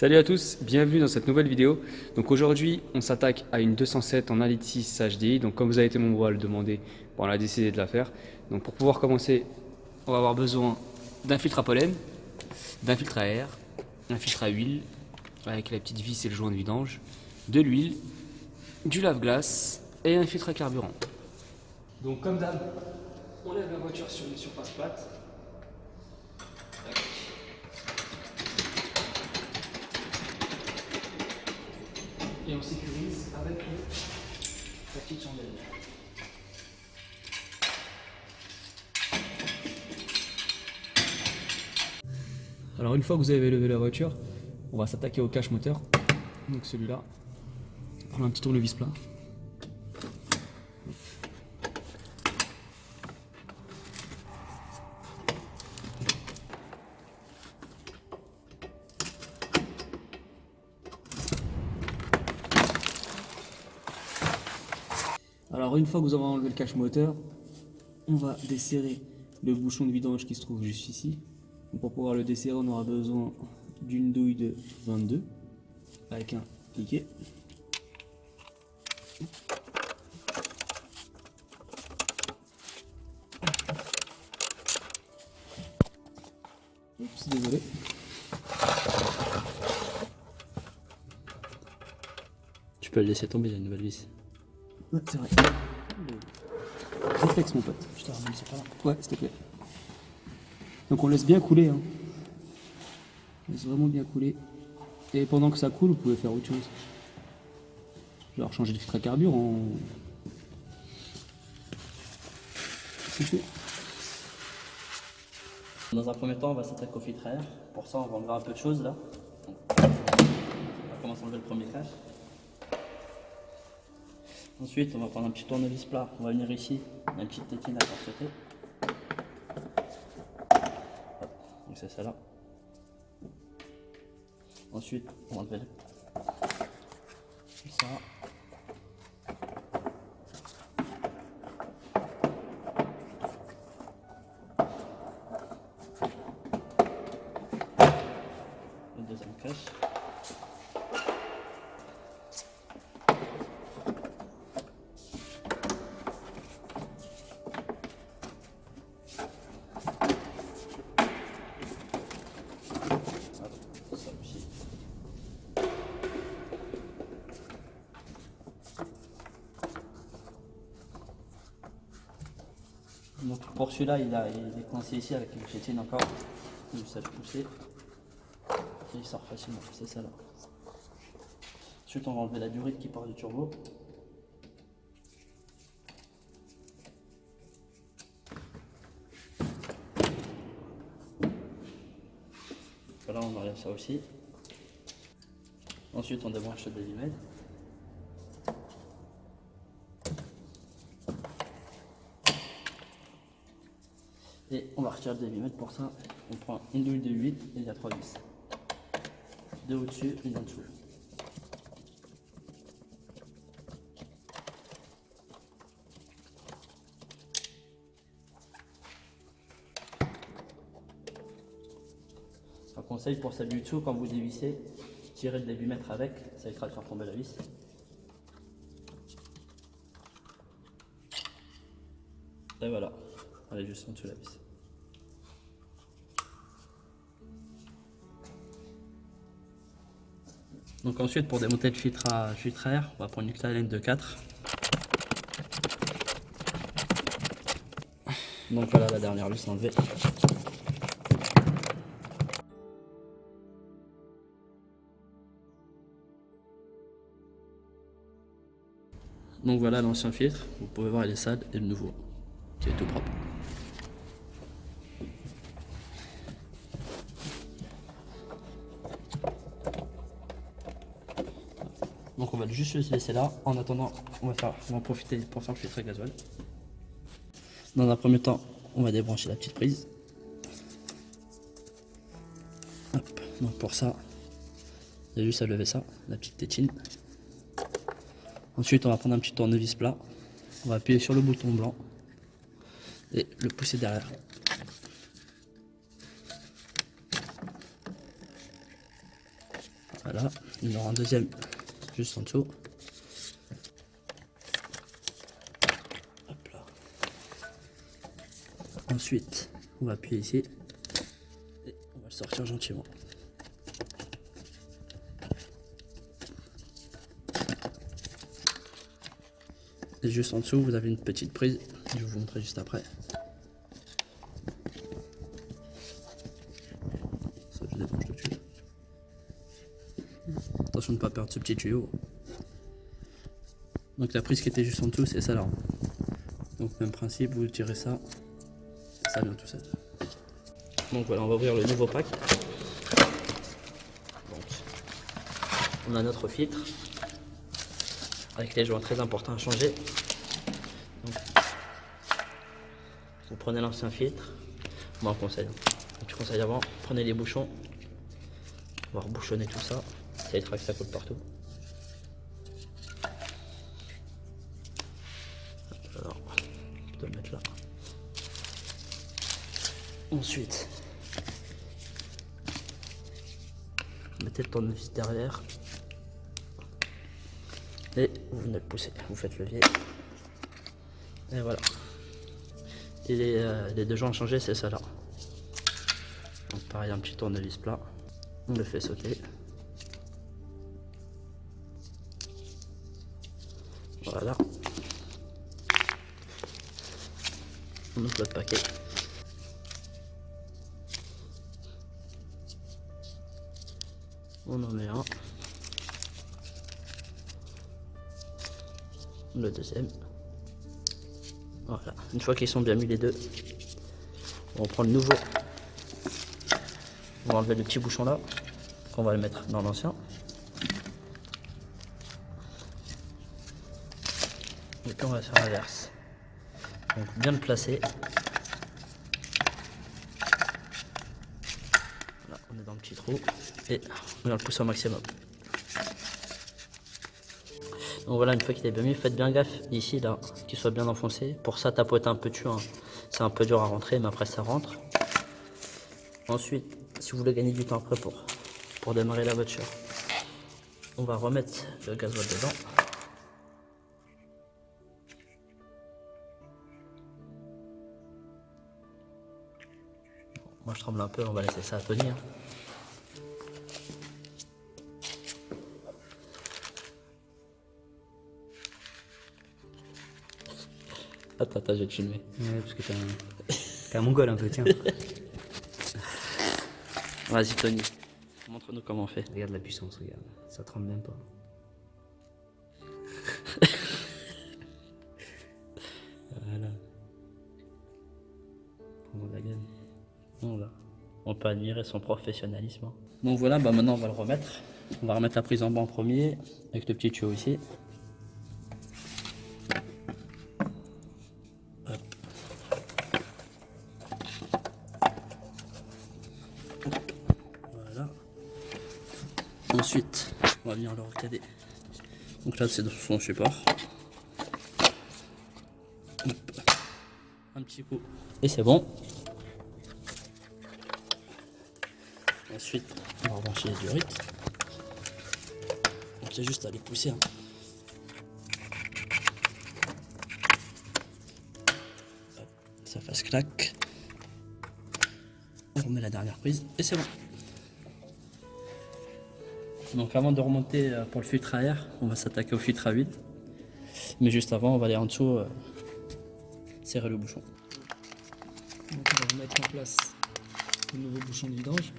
Salut à tous, bienvenue dans cette nouvelle vidéo. Donc aujourd'hui, on s'attaque à une 207 en Elite 6 HDI. Donc comme vous avez été nombreux à le demander, on a décidé de la faire. Donc pour pouvoir commencer, on va avoir besoin d'un filtre à pollen, d'un filtre à air, un filtre à huile avec la petite vis et le joint de vidange, de l'huile, du lave-glace et un filtre à carburant. Donc comme d'hab, on lève la voiture sur une surface plate. Et on sécurise avec la petite chandelle. Alors une fois que vous avez levé la voiture, on va s'attaquer au cache moteur. Donc celui-là, on prend un petit tournevis plat. Alors une fois que vous avez enlevé le cache moteur, on va desserrer le bouchon de vidange qui se trouve juste ici. Donc pour pouvoir le desserrer, on aura besoin d'une douille de 22 avec un cliquet. Oups, désolé. Tu peux le laisser tomber, il y a une nouvelle vis. Ouais, c'est vrai. Réflexe, mon pote. Je te ramène, c'est pas là. Ouais, s'il te plaît. Donc on laisse bien couler. Hein. On laisse vraiment bien couler. Et pendant que ça coule, vous pouvez faire autre chose. Genre changer de filtre à carburant. C'est fait. Dans un premier temps, on va s'attaquer au filtre à air. Pour ça, on va enlever un peu de choses là. Donc, on va commencer à enlever le premier cache. Ensuite, on va prendre un petit tournevis plat. On va venir ici. Il y a une petite tétine à corseter. Donc c'est ça là. Ensuite, on va enlever ça. Le deuxième cache. Ça aussi. Donc pour celui-là, il est coincé ici avec une tétine encore. Donc ça le pousser. Et il sort facilement, c'est ça là. Ensuite, on va enlever la durite qui part du turbo. Voilà, on enlève ça aussi. Ensuite, on débranche le délimètre. Et on va retirer le délimètre. Pour ça, on prend une douille de 8 et il y a 3 vis. Deux au-dessus, une en dessous. Un conseil pour celle du dessous, quand vous dévissez, tirez le délimètre avec, ça évitera de faire tomber la vis. Et voilà, elle est juste en dessous de la vis. Donc ensuite, pour démonter le filtre à air, on va prendre une clé de 4. Donc voilà, la dernière vis enlevée. Donc voilà l'ancien filtre, vous pouvez voir il est sale et le nouveau qui est tout propre. Donc on va juste le laisser là. En attendant, on va en profiter pour faire le filtre à gasoil. Dans un premier temps, on va débrancher la petite prise. Hop. Donc pour ça, il y a juste à lever ça, la petite tétine. Ensuite, on va prendre un petit tournevis plat. On va appuyer sur le bouton blanc et le pousser derrière. Voilà, il y en aura un deuxième juste en dessous. Hop là. Ensuite, on va appuyer ici et on va le sortir gentiment. Et juste en dessous, vous avez une petite prise. Je vais vous montrer juste après. Ça, je débranche tout de suite. Attention de ne pas perdre ce petit tuyau. Donc la prise qui était juste en dessous, c'est ça là. Donc même principe, vous tirez ça, ça vient tout seul. Donc voilà, on va ouvrir le nouveau pack. Donc, on a notre filtre avec les joints très importants à changer. Donc, vous prenez l'ancien filtre, moi un conseil. Un petit conseil avant, prenez les bouchons, on va rebouchonner tout ça, ça évitera que ça coule partout. Alors, je peux le mettre là. Ensuite, mettez le tournevis derrière et vous venez le pousser, vous faites levier et voilà. Et les deux joints changés, c'est ça là. Donc pareil, un petit tournevis plat, on le fait sauter. Voilà. On ouvre le paquet. On en met un. Le deuxième. Voilà. Une fois qu'ils sont bien mis les deux, on prend le nouveau. On va enlever le petit bouchon là. On va le mettre dans l'ancien. Et puis on va faire l'inverse. Donc bien le placer. Voilà, on est dans le petit trou et on vient le pousser au maximum. Donc voilà, une fois qu'il est bien mis, faites bien gaffe ici là, qu'il soit bien enfoncé. Pour ça, tapoter un peu dessus, hein. C'est un peu dur à rentrer, mais après ça rentre. Ensuite, si vous voulez gagner du temps après pour démarrer la voiture, on va remettre le gasoil dedans. Moi je tremble un peu, on va laisser ça à tenir. Attends, je vais te filmer. Ouais, parce que t'es un mongol un peu, tiens. Vas-y Tony, montre-nous comment on fait. Regarde la puissance, regarde. Ça tremble même pas. Voilà. Prends la gamme. Voilà. On peut admirer son professionnalisme. Donc voilà, bah maintenant on va le remettre. On va remettre la prise en bas en premier, avec le petit tuyau ici. Hop. Voilà. Ensuite, on va venir le recader. Donc là c'est son support. Hop. Un petit coup. Et c'est bon. Ensuite, on va rebrancher les durites. Donc c'est juste à les pousser. Hein. Hop, ça fasse clac. On remet la dernière prise et c'est bon. Donc avant de remonter pour le filtre à air, on va s'attaquer au filtre à huile. Mais juste avant, on va aller en dessous serrer le bouchon. Donc on va remettre en place le nouveau bouchon de vidange.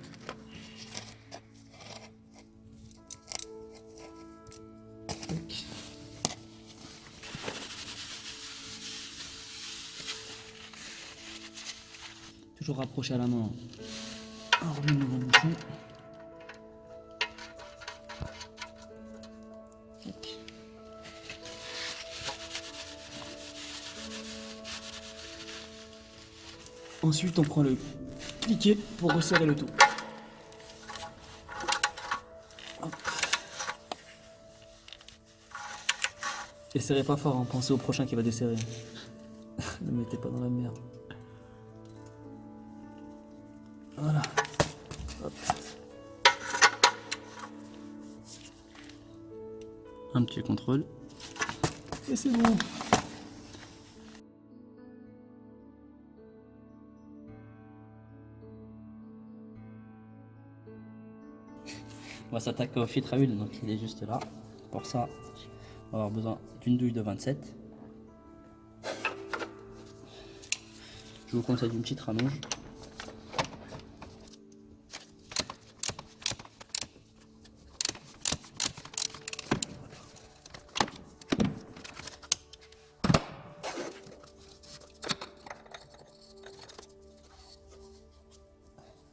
Toujours rapproché à la main. On remet le nouveau bouchon. Ensuite, on prend le cliquet pour resserrer le tout. Hop. Et serrez pas fort, hein. Pensez au prochain qui va desserrer. Ne mettez pas dans la merde. Voilà. Hop. Un petit contrôle. Et c'est bon. On va s'attaquer au filtre à huile, donc il est juste là. Pour ça, on va avoir besoin d'une douille de 27. Je vous conseille d'une petite rallonge.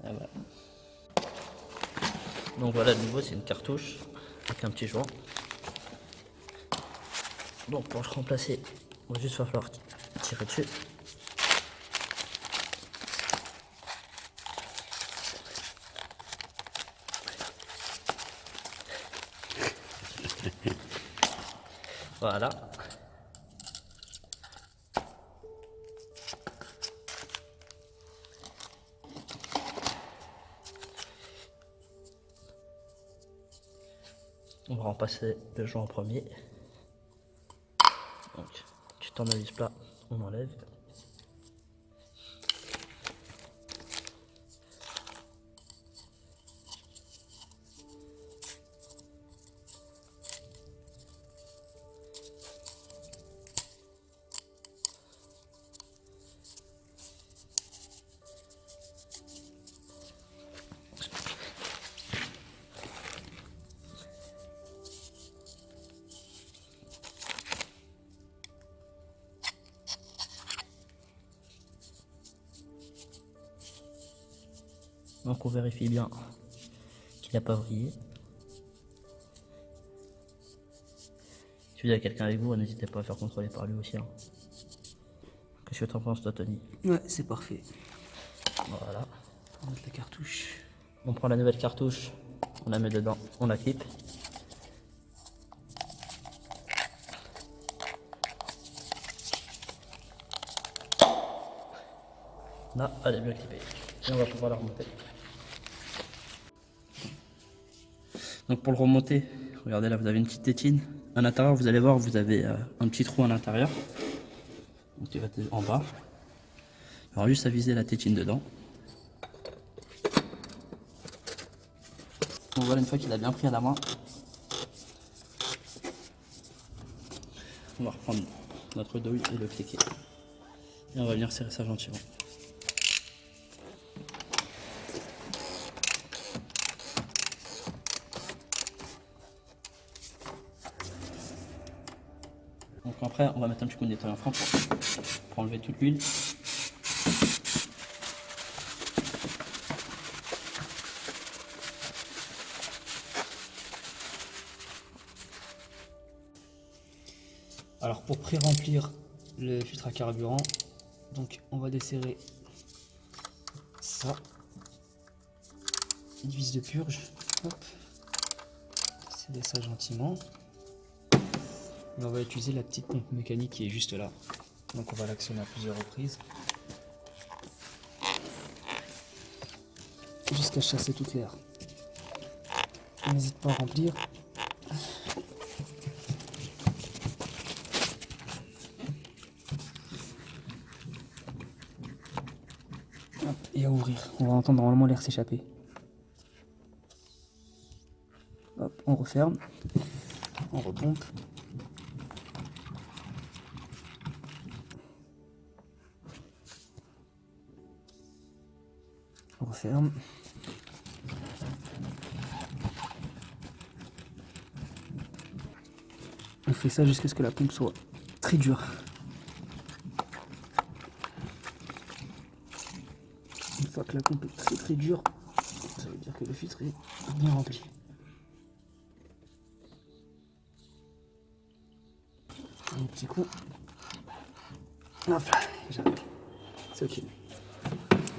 Et voilà. Donc voilà, de nouveau, c'est une cartouche avec un petit joint. Donc pour le remplacer, il va juste falloir tirer dessus. Voilà. On va remplacer le joint en premier. Donc, tu tournevis plat, on enlève. Donc on vérifie bien qu'il n'a pas vrillé. Si vous avez quelqu'un avec vous, n'hésitez pas à faire contrôler par lui aussi. Hein. Qu'est-ce que tu en penses toi, Tony? Ouais, c'est parfait. Voilà. On va mettre la cartouche. On prend la nouvelle cartouche, on la met dedans, on la clip. Là, elle est bien clippée. Et on va pouvoir la remonter. Donc pour le remonter, regardez là, vous avez une petite tétine. À l'intérieur, vous allez voir, vous avez un petit trou à l'intérieur. Donc il va être en bas. Alors juste à viser la tétine dedans. Donc voilà, une fois qu'il a bien pris à la main, on va reprendre notre douille et le cliquer. Et on va venir serrer ça gentiment. Donc après, on va mettre un petit coup de nettoyant franc pour enlever toute l'huile. Alors pour pré-remplir le filtre à carburant, donc on va desserrer ça, une vis de purge, hop, serrer ça gentiment. Et on va utiliser la petite pompe mécanique qui est juste là. Donc on va l'actionner à plusieurs reprises jusqu'à chasser toute l'air. N'hésite pas à remplir. Et à ouvrir. On va entendre normalement l'air s'échapper. Hop, on referme. On repompe. On referme. On fait ça jusqu'à ce que la pompe soit très dure. Une fois que la pompe est très dure, ça veut dire que le filtre est bien rempli. Un petit coup. Hop là, j'arrive. C'est ok.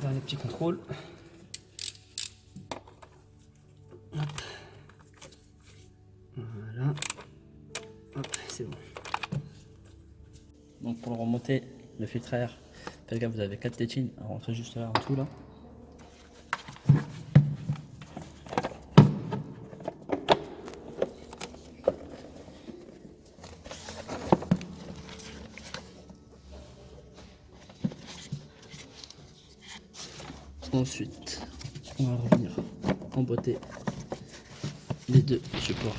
Dernier petit contrôle. Hop. Voilà. Hop, c'est bon. Donc pour le remonter, le filtre à air, faites gaffe, vous avez 4 tétines à rentrer juste là en dessous là. Ensuite, on va revenir emboîter les deux supports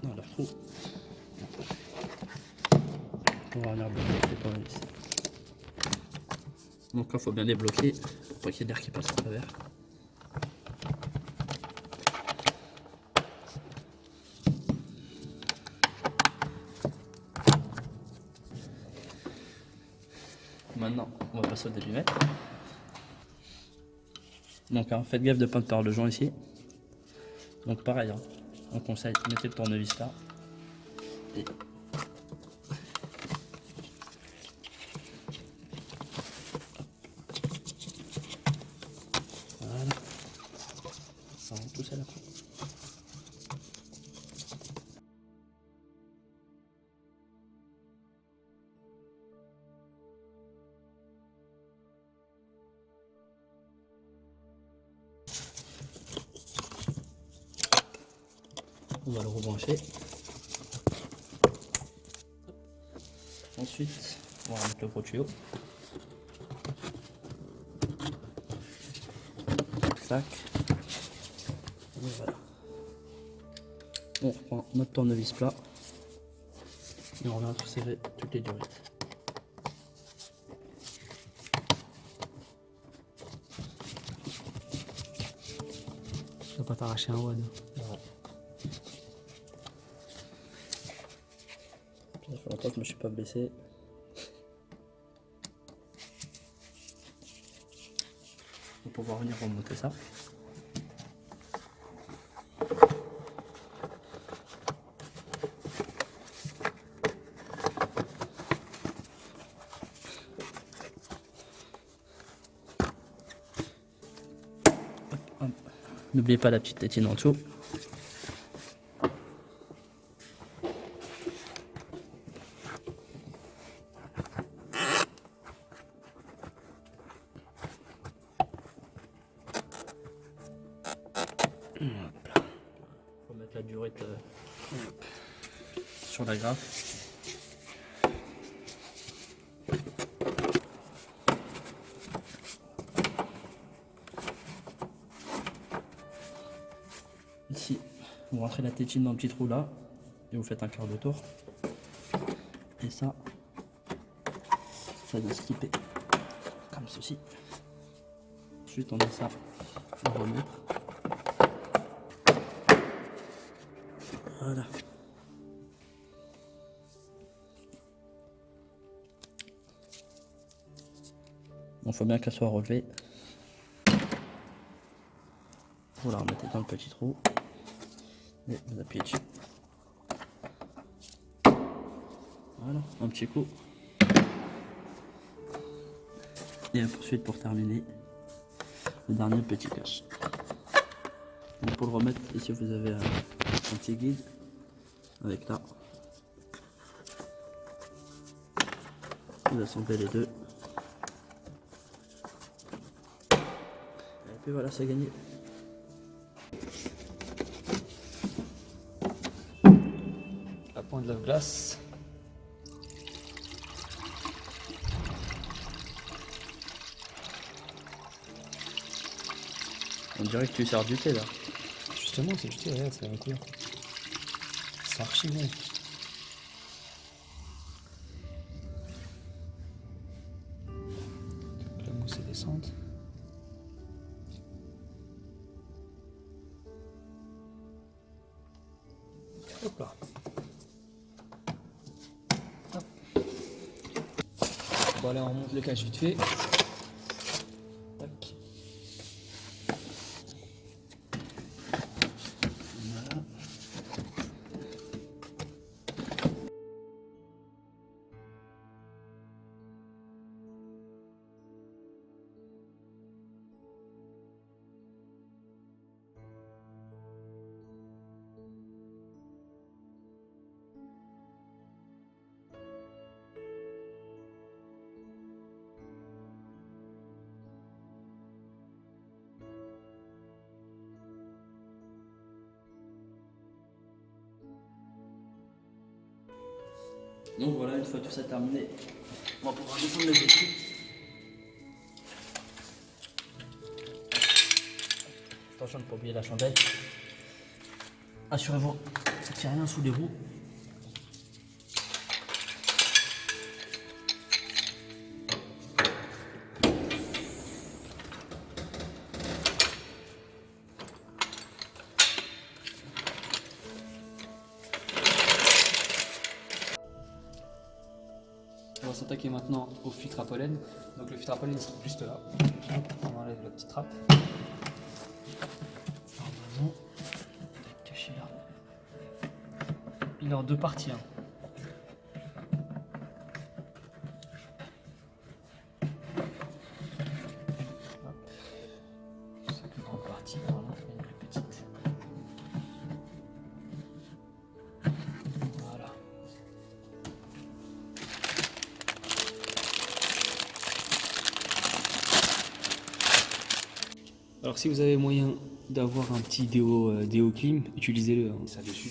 dans leur trou. On va venir bloquer les tournevis. Donc là, il faut bien les bloquer pour pas qu'il y ait d'air qui passe à travers. Maintenant, on va passer au débitmètre. Donc faites gaffe de ne pas perdre le joint ici. Donc pareil, on conseille, mettez le tournevis là. Et voilà. Ça rentre tout seul après. On va le rebrancher. Ensuite, on va remettre le gros tuyau. Tac. Et voilà. On reprend notre tournevis plat. Et on vient serrer toutes les durites. Tu vas pas t'arracher un wad. Voilà. Ça fait longtemps que je me suis pas blessé. On va pouvoir venir remonter ça. N'oubliez pas la petite tétine en dessous. Hop là. Faut mettre la durite sur la graffe. Ici, vous rentrez la tétine dans le petit trou là et vous faites un quart de tour. Et ça doit skipper comme ceci. Ensuite, on met ça à remettre. Voilà. Il faut bien qu'elle soit relevée. Vous la remettez dans le petit trou et vous appuyez dessus. Voilà, un petit coup. Et ensuite, pour terminer, le dernier petit cache. Donc pour le remettre, ici vous avez un petit guide avec là. Vous assemblez les deux. Et puis voilà, c'est gagné. La pointe de la glace. On dirait que tu sers du thé là. Justement, c'est juste, regarde, c'est la même couleur. C'est archi bon. La mousse est descente. Hop là. Hop. Bon allez, on remonte le cache vite fait. Tac. Voilà. Donc voilà, une fois tout ça terminé, on va pouvoir descendre le dessus. Attention de ne pas oublier la chandelle. Assurez-vous qu'il n'y a rien sous les roues. On va s'attaquer maintenant au filtre à pollen. Donc le filtre à pollen il se trouve juste là. Hop, on enlève la petite trappe. Normalement, il doit être caché là. Il est en deux parties. Hein. Hop. C'est la plus grande partie, normalement, il y a une plus petite. Voilà. Alors si vous avez moyen d'avoir un petit déo clim, utilisez-le. Hein. Ça dessus.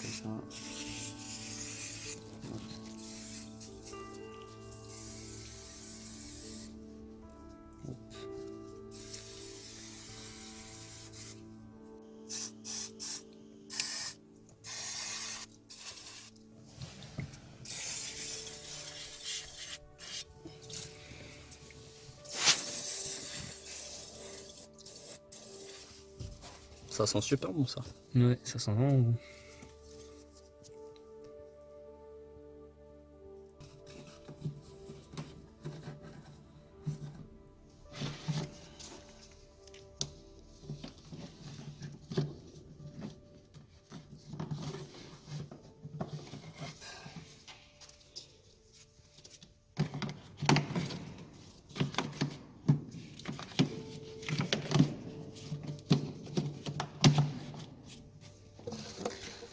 Comme ça. Hop. Hop. Ça sent super bon ça. Ouais, ça sent vraiment bon.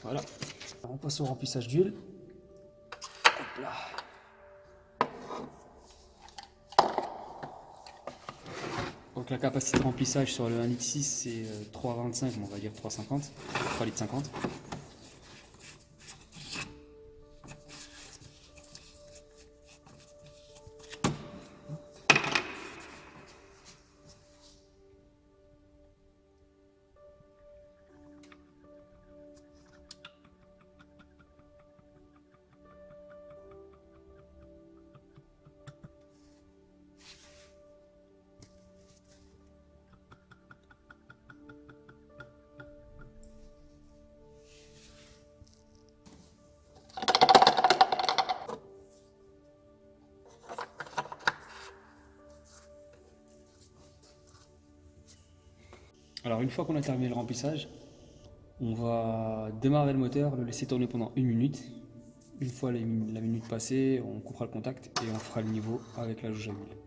Voilà. Alors, on passe au remplissage d'huile. Hop là. Donc la capacité de remplissage sur le 1,6 litre c'est 3,25, mais on va dire 3,50. 3,50 litres. Alors une fois qu'on a terminé le remplissage, on va démarrer le moteur, le laisser tourner pendant 1 minute. Une fois la minute passée, on coupera le contact et on fera le niveau avec la jauge à huile.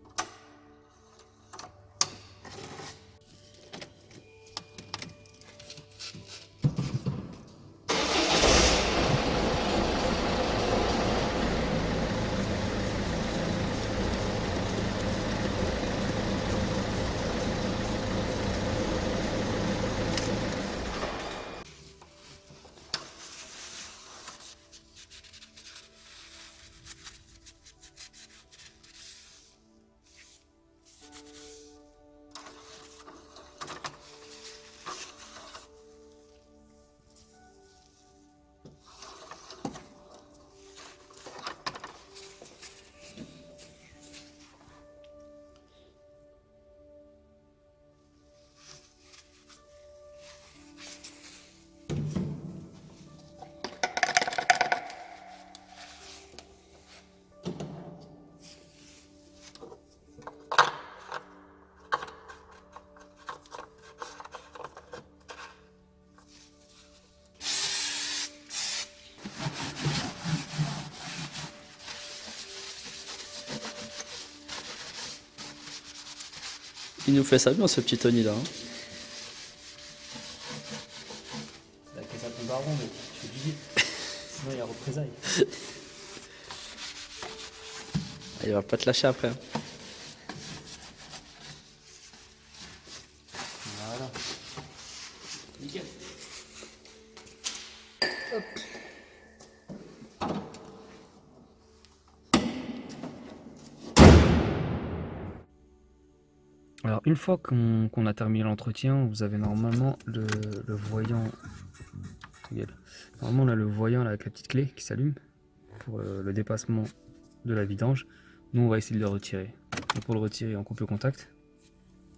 Il nous fait ça bien ce petit Tony là. Hein. La caisse à ton baron, mais tu fais du vite. Sinon il y a représailles. Il va pas te lâcher après. Hein. Voilà. Nickel. Alors une fois qu'on a terminé l'entretien, vous avez normalement le voyant. Regarde. Normalement on a le voyant là, avec la petite clé qui s'allume pour le dépassement de la vidange. Nous on va essayer de le retirer. Donc pour le retirer on coupe le contact.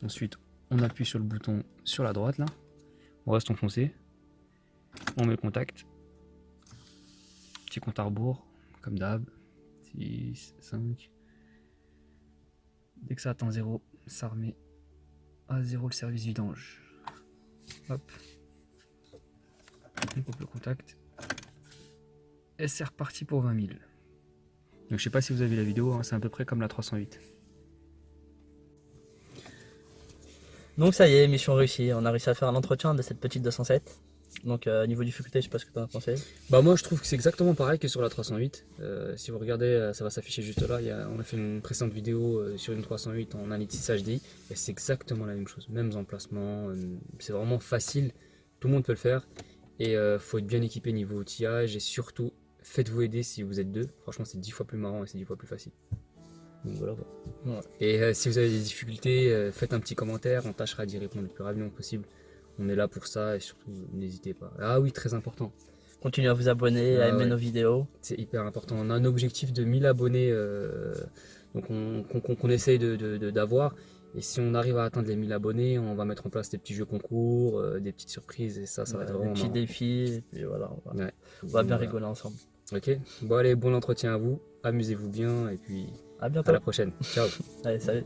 Ensuite on appuie sur le bouton sur la droite là. On reste enfoncé. On met le contact. Petit compte à rebours comme d'hab. 6, 5. Dès que ça atteint 0, ça remet à 0 le service vidange. Hop. On coupe le contact. Et c'est reparti pour 20 000. Donc je sais pas si vous avez vu la vidéo, hein, c'est à peu près comme la 308. Donc ça y est, mission réussie. On a réussi à faire un entretien de cette petite 207. Donc niveau difficulté, je sais pas ce que tu en as pensé. Bah moi je trouve que c'est exactement pareil que sur la 308. Si vous regardez, ça va s'afficher juste là. On a fait une précédente vidéo sur une 308 en 1.6 HDI et c'est exactement la même chose. Mêmes emplacements, c'est vraiment facile. Tout le monde peut le faire et faut être bien équipé niveau outillage et surtout faites-vous aider si vous êtes deux. Franchement c'est 10 fois plus marrant et c'est 10 fois plus facile. Donc voilà quoi. Ouais. Et si vous avez des difficultés, faites un petit commentaire, on tâchera d'y répondre le plus rapidement possible. On est là pour ça et surtout n'hésitez pas. Ah oui, très important. Continuez à vous abonner, à aimer nos vidéos. C'est hyper important. On a un objectif de 1000 abonnés donc qu'on essaye d'avoir. Et si on arrive à atteindre les 1000 abonnés, on va mettre en place des petits jeux concours, des petites surprises et ça va être vraiment Des petits marrant. défis, et puis voilà, on va, Ouais. on va bien Voilà. rigoler ensemble. Ok, bon allez, bon entretien à vous, amusez-vous bien et puis À bientôt. à la prochaine. Ciao. Allez, salut.